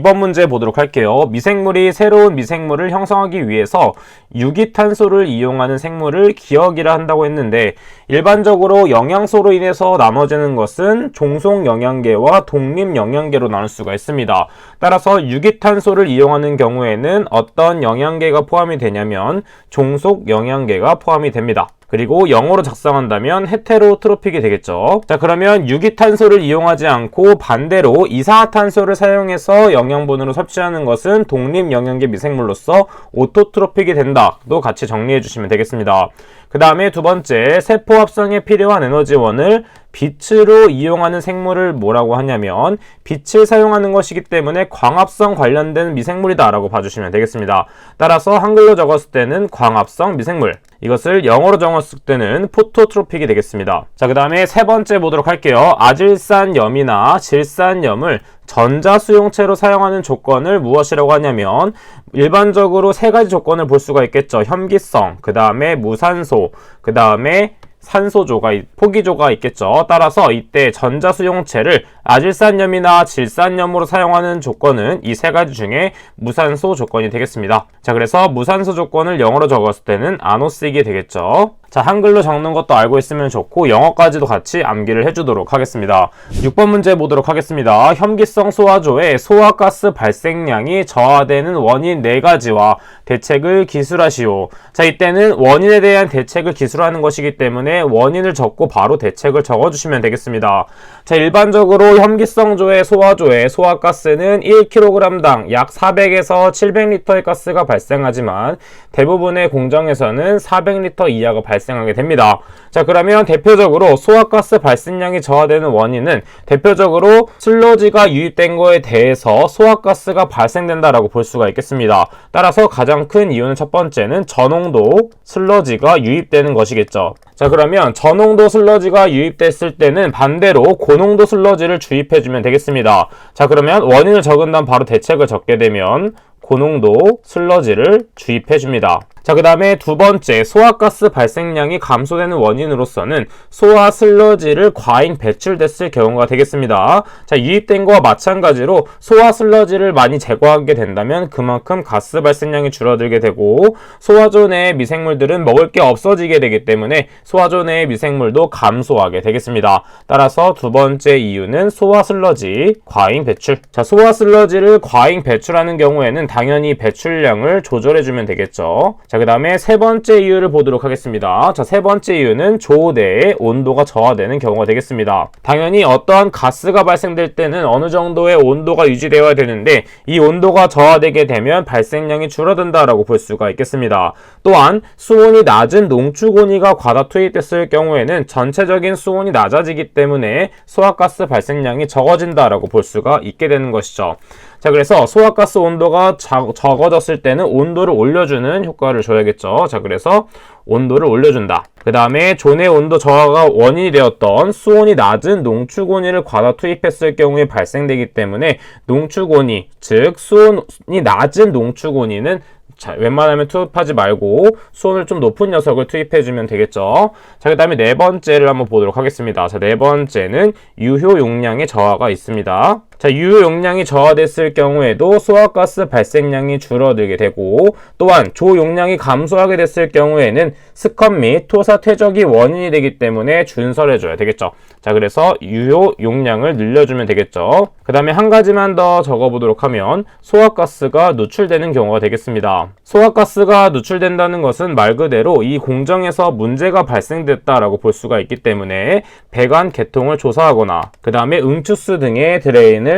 2번 문제 보도록 할게요. 미생물이 새로운 미생물을 형성하기 위해서 유기탄소를 이용하는 생물을 기억이라 한다고 했는데, 일반적으로 영양소로 인해서 나눠지는 것은 종속 영양계와 독립 영양계로 나눌 수가 있습니다. 따라서 유기탄소를 이용하는 경우에는 어떤 영양계가 포함이 되냐면 종속 영양계가 포함이 됩니다. 그리고 영어로 작성한다면 헤테로트로픽이 되겠죠. 자, 그러면 유기탄소를 이용하지 않고 반대로 이산화탄소를 사용해서 영양분으로 섭취하는 것은 독립영양계 미생물로서 오토트로픽이 된다도 같이 정리해 주시면 되겠습니다. 그 다음에 두 번째, 세포 합성에 필요한 에너지원을 빛으로 이용하는 생물을 뭐라고 하냐면 빛을 사용하는 것이기 때문에 광합성 관련된 미생물이다 라고 봐주시면 되겠습니다. 따라서 한글로 적었을 때는 광합성 미생물, 이것을 영어로 적었을 때는 포토트로픽이 되겠습니다. 자, 그 다음에 세 번째 보도록 할게요. 아질산염이나 질산염을 전자수용체로 사용하는 조건을 무엇이라고 하냐면, 일반적으로 세 가지 조건을 볼 수가 있겠죠. 혐기성, 그 다음에 무산소, 그 다음에 산소조가, 포기조가 있겠죠. 따라서 이때 전자수용체를 아질산염이나 질산염으로 사용하는 조건은 이 세 가지 중에 무산소 조건이 되겠습니다. 자, 그래서 무산소 조건을 영어로 적었을 때는 아노식이 되겠죠. 자, 한글로 적는 것도 알고 있으면 좋고 영어까지도 같이 암기를 해주도록 하겠습니다. 6번 문제 보도록 하겠습니다. 혐기성 소화조의 소화가스 발생량이 저하되는 원인 4가지와 대책을 기술하시오. 자, 이때는 원인에 대한 대책을 기술하는 것이기 때문에 원인을 적고 바로 대책을 적어주시면 되겠습니다. 자, 일반적으로 혐기성조의 소화조의 소화가스는 1kg당 약 400에서 700L의 가스가 발생하지만 대부분의 공정에서는 400L 이하가 발생하게 됩니다. 자, 그러면 대표적으로 소화가스 발생량이 저하되는 원인은 대표적으로 슬러지가 유입된 거에 대해서 소화가스가 발생된다라고 볼 수가 있겠습니다. 따라서 가장 큰 이유는 첫 번째는 저농도 슬러지가 유입되는 것이겠죠. 자, 그러면 저농도 슬러지가 유입됐을 때는 반대로 고농도 슬러지를 주입해주면 되겠습니다. 자, 그러면 원인을 적은 다음 바로 대책을 적게 되면 고농도 슬러지를 주입해줍니다. 자, 그 다음에 두 번째, 소화가스 발생량이 감소되는 원인으로서는 소화 슬러지를 과잉 배출됐을 경우가 되겠습니다. 자, 유입된 거와 마찬가지로 소화 슬러지를 많이 제거하게 된다면 그만큼 가스 발생량이 줄어들게 되고, 소화조 내의 미생물들은 먹을 게 없어지게 되기 때문에 소화조 내의 미생물도 감소하게 되겠습니다. 따라서 두 번째 이유는 소화 슬러지 과잉 배출. 자, 소화 슬러지를 과잉 배출하는 경우에는 당연히 배출량을 조절해주면 되겠죠. 자, 그 다음에 세 번째 이유를 보도록 하겠습니다. 자, 세 번째 이유는 조 내의 온도가 저하되는 경우가 되겠습니다. 당연히 어떠한 가스가 발생될 때는 어느 정도의 온도가 유지되어야 되는데 이 온도가 저하되게 되면 발생량이 줄어든다라고 볼 수가 있겠습니다. 또한 수온이 낮은 농축온이가 과다 투입됐을 경우에는 전체적인 수온이 낮아지기 때문에 소화가스 발생량이 적어진다라고 볼 수가 있게 되는 것이죠. 자, 그래서 소화가스 온도가 적어졌을 때는 온도를 올려주는 효과를 줘야겠죠. 자, 그래서 온도를 올려준다. 그 다음에 조내 온도 저하가 원인이 되었던 수온이 낮은 농축온이를 과다 투입했을 경우에 발생되기 때문에 농축온이, 즉 수온이 낮은 농축온이는 자, 웬만하면 투입하지 말고 수온을 좀 높은 녀석을 투입해주면 되겠죠. 자, 그 다음에 네 번째를 한번 보도록 하겠습니다. 자, 네 번째는 유효 용량의 저하가 있습니다. 자, 유효 용량이 저하됐을 경우에도 소화가스 발생량이 줄어들게 되고, 또한 조 용량이 감소하게 됐을 경우에는 스컷 및 토사 퇴적이 원인이 되기 때문에 준설해줘야 되겠죠. 자, 그래서 유효 용량을 늘려주면 되겠죠. 그 다음에 한 가지만 더 적어보도록 하면 소화가스가 누출되는 경우가 되겠습니다. 소화가스가 누출된다는 것은 말 그대로 이 공정에서 문제가 발생됐다라고 볼 수가 있기 때문에 배관 개통을 조사하거나 그 다음에 응추수 등의 드레인을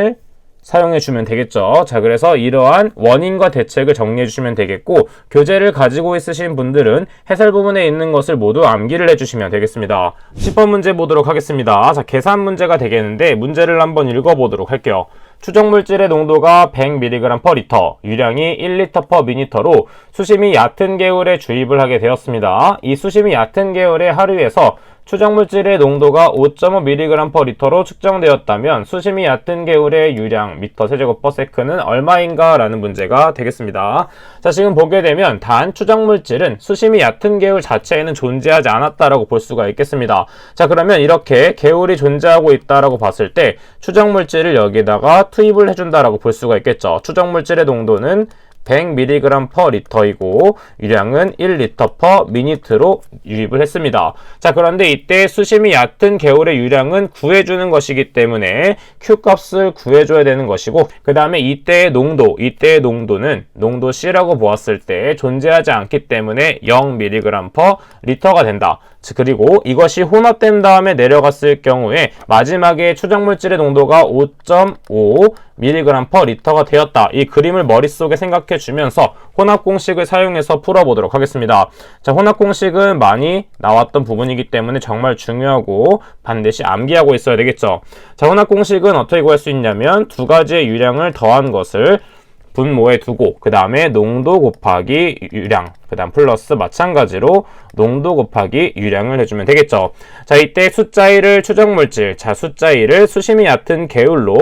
사용해주면 되겠죠. 자, 그래서 이러한 원인과 대책을 정리해주시면 되겠고, 교재를 가지고 있으신 분들은 해설 부분에 있는 것을 모두 암기를 해주시면 되겠습니다. 10번 문제 보도록 하겠습니다. 자, 계산 문제가 되겠는데 문제를 한번 읽어보도록 할게요. 추정 물질의 농도가 100mg/L, 유량이 1L/ml로 수심이 얕은 개울에 주입을 하게 되었습니다. 이 수심이 얕은 개울에 하루에서 추정물질의 농도가 5.5mg/L로 측정되었다면 수심이 얕은 개울의 유량 m/s/는 얼마인가? 라는 문제가 되겠습니다. 자, 지금 보게 되면 단 추정물질은 수심이 얕은 개울 자체에는 존재하지 않았다라고 볼 수가 있겠습니다. 자, 그러면 이렇게 개울이 존재하고 있다라고 봤을 때 추정물질을 여기다가 투입을 해준다라고 볼 수가 있겠죠. 추정물질의 농도는 100mg/L이고 유량은 1L/min로 유입을 했습니다. 자, 그런데 이때 수심이 얕은 개울의 유량은 구해주는 것이기 때문에 Q값을 구해줘야 되는 것이고, 그 다음에 이때의 농도는 농도 C라고 보았을 때 존재하지 않기 때문에 0mg/L가 된다. 그리고 이것이 혼합된 다음에 내려갔을 경우에 마지막에 추정물질의 농도가 5.5mg/L가 되었다. 이 그림을 머릿속에 생각해 주면서 혼합공식을 사용해서 풀어보도록 하겠습니다. 자, 혼합공식은 많이 나왔던 부분이기 때문에 정말 중요하고 반드시 암기하고 있어야 되겠죠. 자, 혼합공식은 어떻게 구할 수 있냐면 두 가지의 유량을 더한 것을 분모에 두고 그 다음에 농도 곱하기 유량, 그 다음 플러스 마찬가지로 농도 곱하기 유량을 해주면 되겠죠. 자, 이때 숫자 1을 추정물질, 자, 숫자 1을 수심이 얕은 개울로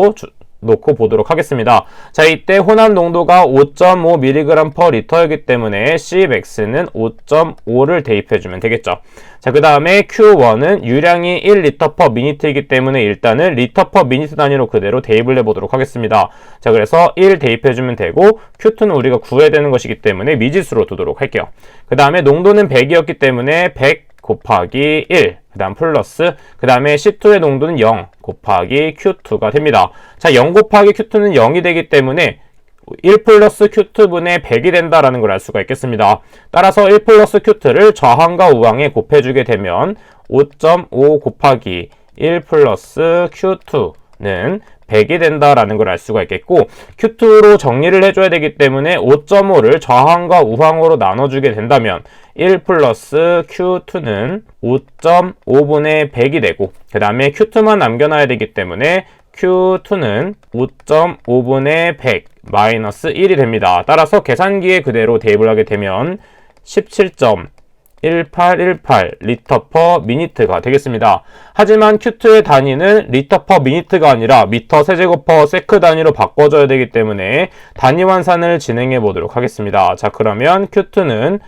놓고 보도록 하겠습니다. 자, 이때 혼합 농도가 5.5mg/L이기 때문에 Cmax는 5.5를 대입해주면 되겠죠. 자, 그 다음에 Q1은 유량이 1L/min이기 때문에 일단은 L/min 단위로 그대로 대입을 해보도록 하겠습니다. 자, 그래서 1 대입해주면 되고 Q2는 우리가 구해야 되는 것이기 때문에 미지수로 두도록 할게요. 그 다음에 농도는 100이었기 때문에 100 곱하기 1, 그 다음 플러스, 그 다음에 C2의 농도는 0 곱하기 Q2가 됩니다. 자, 0 곱하기 Q2는 0이 되기 때문에 1 플러스 Q2분의 100이 된다라는 걸 알 수가 있겠습니다. 따라서 1 플러스 Q2를 좌항과 우항에 곱해주게 되면 5.5 곱하기 1 플러스 Q2는 100이 된다라는 걸 알 수가 있겠고, Q2로 정리를 해줘야 되기 때문에 5.5를 좌항과 우항으로 나눠주게 된다면 1 플러스 Q2는 5.5분의 100이 되고, 그 다음에 Q2만 남겨놔야 되기 때문에 Q2는 5.5분의 100 마이너스 1이 됩니다. 따라서 계산기에 그대로 대입을 하게 되면 17.1818 L/min가 되겠습니다. 하지만 Q2의 단위는 L/min가 아니라 m/s/sec 단위로 바꿔줘야 되기 때문에 단위 환산을 진행해 보도록 하겠습니다. 자, 그러면 Q2는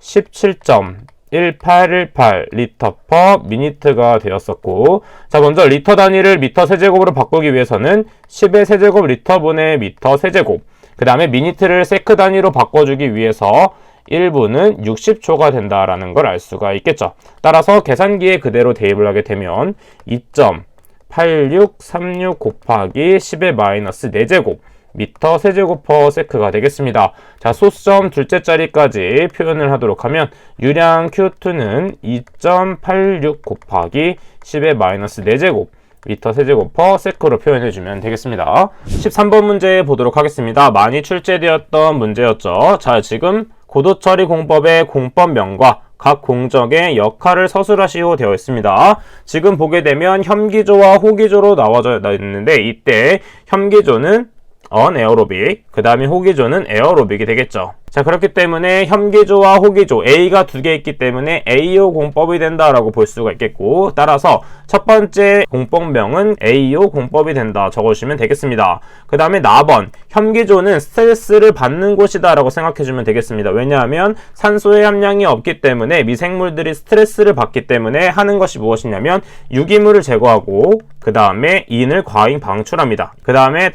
17.1818 L/min가 되었었고, 자, 먼저 리터 단위를 m/s으로 바꾸기 위해서는 10의 세제곱 리터분의 m/s제곱, 그 다음에 미니트를 sec 단위로 바꿔주기 위해서 1분은 60초가 된다라는 걸 알 수가 있겠죠. 따라서 계산기에 그대로 대입을 하게 되면 2.8636 곱하기 10의 마이너스 4제곱 m/s제곱/sec가 되겠습니다. 자, 소수점 둘째 자리까지 표현을 하도록 하면 유량 Q2는 2.86 곱하기 10의 마이너스 4제곱 m/s제곱/sec로 표현해주면 되겠습니다. 13번 문제 보도록 하겠습니다. 많이 출제되었던 문제였죠. 자, 지금 고도처리 공법의 공법명과 각 공정의 역할을 서술하시오 되어 있습니다. 지금 보게 되면 혐기조와 호기조로 나와져 있는데, 이때 혐기조는 어네어로빅, 그 다음에 호기조는 에어로빅이 되겠죠. 자, 그렇기 때문에 혐기조와 호기조 A가 두 개 있기 때문에 AO 공법이 된다라고 볼 수가 있겠고, 따라서 첫 번째 공법명은 AO 공법이 된다 적어주시면 되겠습니다. 그 다음에 4번 혐기조는 스트레스를 받는 곳이다 라고 생각해주면 되겠습니다. 왜냐하면 산소의 함량이 없기 때문에 미생물들이 스트레스를 받기 때문에 하는 것이 무엇이냐면 유기물을 제거하고 그 다음에 인을 과잉 방출합니다. 그 다음에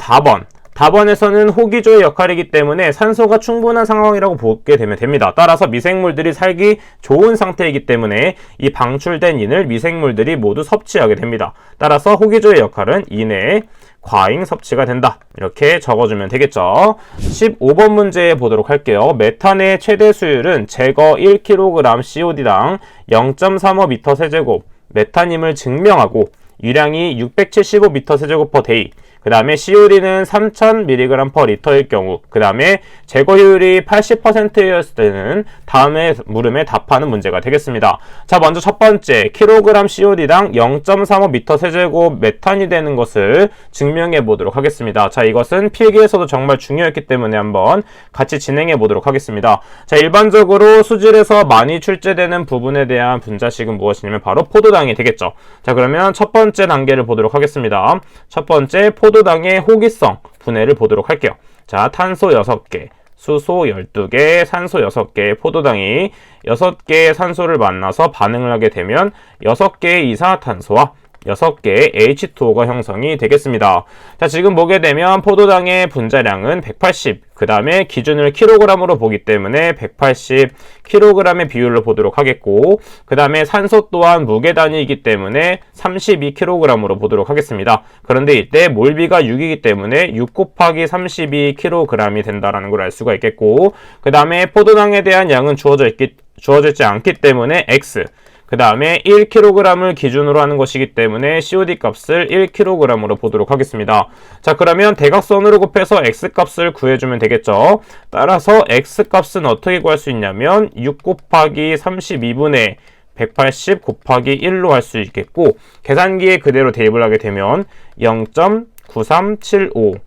4번에서는 호기조의 역할이기 때문에 산소가 충분한 상황이라고 보게 되면 됩니다. 따라서 미생물들이 살기 좋은 상태이기 때문에 이 방출된 인을 미생물들이 모두 섭취하게 됩니다. 따라서 호기조의 역할은 인의 과잉 섭취가 된다. 이렇게 적어주면 되겠죠. 15번 문제 보도록 할게요. 메탄의 최대 수율은 제거 1kg COD당 0.35m/세제곱 메탄임을 증명하고 유량이 675m/세제곱/day, 그 다음에 COD는 3000mg/L일 경우, 그 다음에 제거 효율이 80%였을 때는 다음에 물음에 답하는 문제가 되겠습니다. 자, 먼저 첫 번째, kg COD당 0.35m 세제곱 메탄이 되는 것을 증명해 보도록 하겠습니다. 자, 이것은 필기에서도 정말 중요했기 때문에 한번 같이 진행해 보도록 하겠습니다. 자, 일반적으로 수질에서 많이 출제되는 부분에 대한 분자식은 무엇이냐면 바로 포도당이 되겠죠. 자, 그러면 첫 번째 단계를 보도록 하겠습니다. 첫 번째, 포도당의 호기성 분해를 보도록 할게요. 자, 탄소 6개, 수소 12개, 산소 6개, 포도당이 6개의 산소를 만나서 반응을 하게 되면 6개의 이산화탄소와 6개의 H2O가 형성이 되겠습니다. 자, 지금 보게 되면 포도당의 분자량은 180, 그 다음에 기준을 kg으로 보기 때문에 180kg의 비율로 보도록 하겠고, 그 다음에 산소 또한 무게 단위이기 때문에 32kg으로 보도록 하겠습니다. 그런데 이때 몰비가 6이기 때문에 6 곱하기 32kg이 된다는 걸 알 수가 있겠고, 그 다음에 포도당에 대한 양은 주어지지 않기 때문에 X, 그 다음에 1kg을 기준으로 하는 것이기 때문에 COD 값을 1kg으로 보도록 하겠습니다. 자, 그러면 대각선으로 곱해서 X값을 구해주면 되겠죠. 따라서 X값은 어떻게 구할 수 있냐면 6 곱하기 32분의 180 곱하기 1로 할 수 있겠고, 계산기에 그대로 대입을 하게 되면 0.9375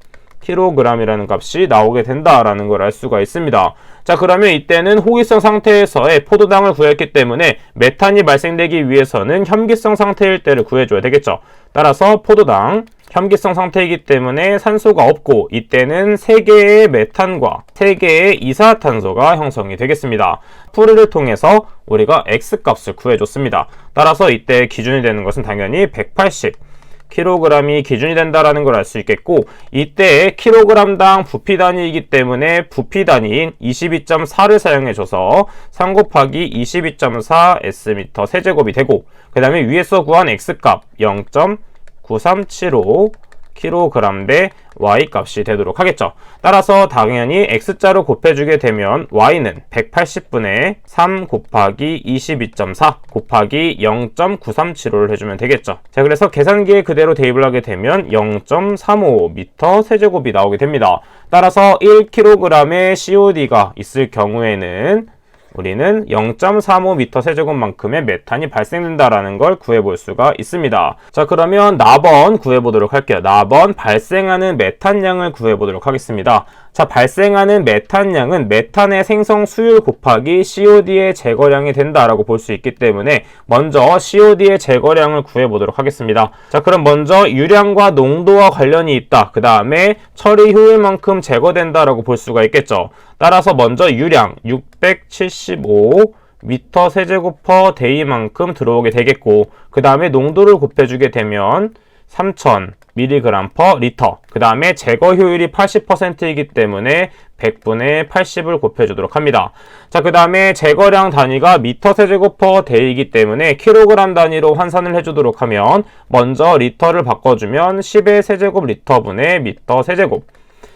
kg이라는 값이 나오게 된다라는 걸 알 수가 있습니다. 자, 그러면 이때는 호기성 상태에서의 포도당을 구했기 때문에 메탄이 발생되기 위해서는 현기성 상태일 때를 구해줘야 되겠죠. 따라서 포도당 현기성 상태이기 때문에 산소가 없고, 이때는 3개의 메탄과 3개의 이산화탄소가 형성이 되겠습니다. 풀이를 통해서 우리가 X값을 구해줬습니다. 따라서 이때 기준이 되는 것은 당연히 180kg이 기준이 된다라는 걸 알 수 있겠고, 이때 kg당 부피 단위이기 때문에 부피 단위인 22.4를 사용해줘서 3 곱하기 22.4 Sm 세제곱이 되고, 그 다음에 위에서 구한 X값 0.9375 kg 대 Y 값이 되도록 하겠죠. 따라서 당연히 X자로 곱해주게 되면 Y는 180분의 3 곱하기 22.4 곱하기 0.9375를 해주면 되겠죠. 자, 그래서 계산기에 그대로 대입을 하게 되면 0.35m 세제곱이 나오게 됩니다. 따라서 1kg의 COD가 있을 경우에는 우리는 0.35m 세제곱만큼의 메탄이 발생된다라는 걸 구해볼 수가 있습니다. 자, 그러면 나번 구해보도록 할게요. 나번 발생하는 메탄량을 구해보도록 하겠습니다. 자, 발생하는 메탄량은 메탄의 생성 수율 곱하기 COD의 제거량이 된다라고 볼 수 있기 때문에 먼저 COD의 제거량을 구해보도록 하겠습니다. 자, 그럼 먼저 유량과 농도와 관련이 있다. 그 다음에 처리 효율만큼 제거된다라고 볼 수가 있겠죠. 따라서 먼저 유량 675 미터 세제곱 퍼 데이만큼 들어오게 되겠고, 그 다음에 농도를 곱해주게 되면 3000mg per 리터, 그 다음에 제거 효율이 80%이기 때문에 100분의 80을 곱해주도록 합니다. 자, 그 다음에 제거량 단위가 미터 세제곱 per 데이이기 때문에 kg 단위로 환산을 해주도록 하면 먼저 리터를 바꿔주면 10의 세제곱 리터분의 미터 세제곱,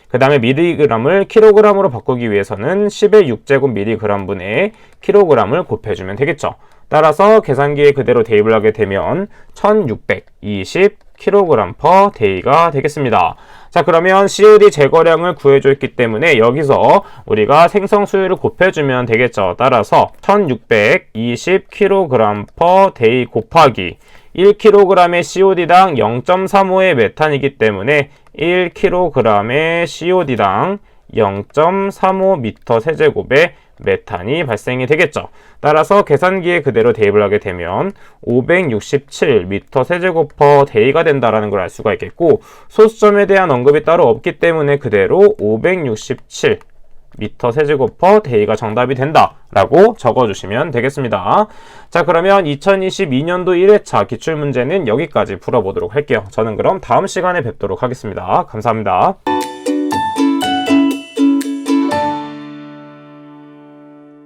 그 다음에 미리그램을 킬로그램으로 바꾸기 위해서는 10의 6제곱 미리그램분의 킬로그램을 곱해주면 되겠죠. 따라서 계산기에 그대로 대입을 하게 되면 1620kg per day가 되겠습니다. 자, 그러면 COD 제거량을 구해줬기 때문에 여기서 우리가 생성 수율을 곱해주면 되겠죠. 따라서 1620kg per day 곱하기 1kg의 COD당 0.35의 메탄이기 때문에 1kg의 COD당 0.35m 세제곱의 메탄이 발생이 되겠죠. 따라서 계산기에 그대로 대입을 하게 되면 567m 세제곱 per day가 된다는 걸 알 수가 있겠고, 소수점에 대한 언급이 따로 없기 때문에 그대로 567m 세제곱 per day가 정답이 된다라고 적어주시면 되겠습니다. 자, 그러면 2022년도 1회차 기출문제는 여기까지 풀어보도록 할게요. 저는 그럼 다음 시간에 뵙도록 하겠습니다. 감사합니다.